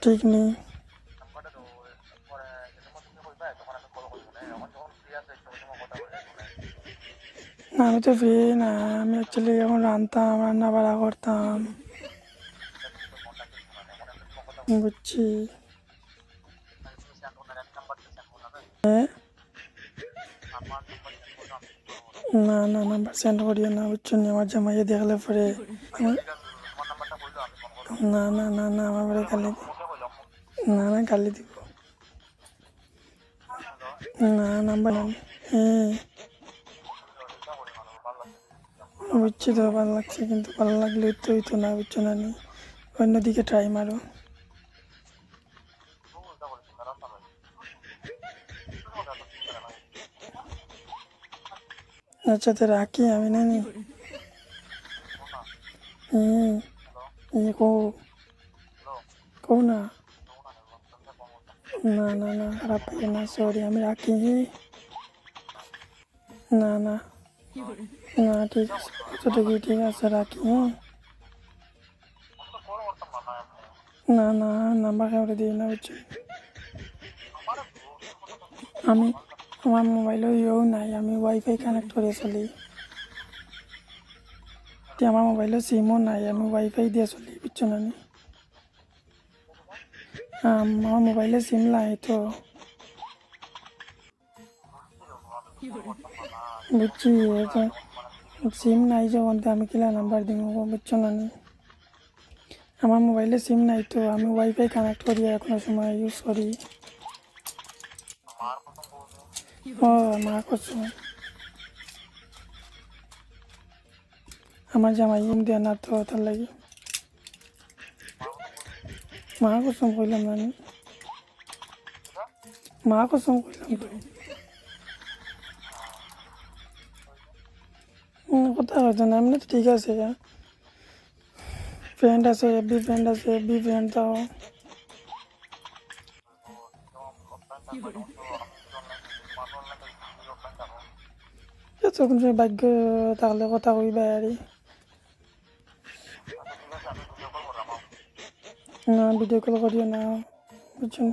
ঠিক নেই। না আমি তো ফ্রি না, আমি অ্যাকচুয়ালি এখন রান্তাম, রান্না বাড়া করতাম। বুঝছি। হ্যাঁ, না না নাম্বার সেন্ড করিও না, বুঝছো নি? আমার জামাইয়ে দেখলে পরে আমার না না না না আমার পরে গালি না না গালি দিব। না নাম্বার না। হ্যাঁ বুঝছি তো, ভালো লাগছে, কিন্তু ভালো লাগলে তো হইতো না, বুঝছো না নি? অন্যদিকে ট্রাই মারো। আচ্ছা তো রাখি আমি, না নি? হ্যাঁ কো কো না। না না না খারাপ পাইও না, সরি, আমি রাখি। না না না ঠিক আছে, কতটুকু ঠিক আছে, রাখি। হ্যাঁ না না নাম্বার কাউকে দিই না, বুঝছো? আমি আমার মোবাইলে ইয়েও নাই, আমি ওয়াইফাই কানেক্ট করে চলি। আমার মোবাইলে সিমও নাই, আমি ওয়াইফাই দিয়ে চলি, বুঝছো না নি? আমার মোবাইলে সিম নাই তো। বুঝছি, সিম নাই যখন তো আমি কিলা নাম্বার দিব, বুঝছো না নি? আমার মোবাইলে সিম নাই তো, আমি ওয়াইফাই কানেক্ট করি এখনো সময় ইউজ করি। ও মা করছো, আমার জামাই ইম দেয় না তো, তার লাগে মা কসম কইলাম না আমি, মা কসম কইলাম তো। কথা হয়তো না, এমনি তো ঠিক আছে। ফ্রেন্ড আছে, এফবি ফ্রেন্ড আছে, এফবি ফ্রেন্ড দাও। তখন তুমি ভাগ্য থাকলে কথা কইবা আরে। না ভিডিও কল করিও না, বুঝছো?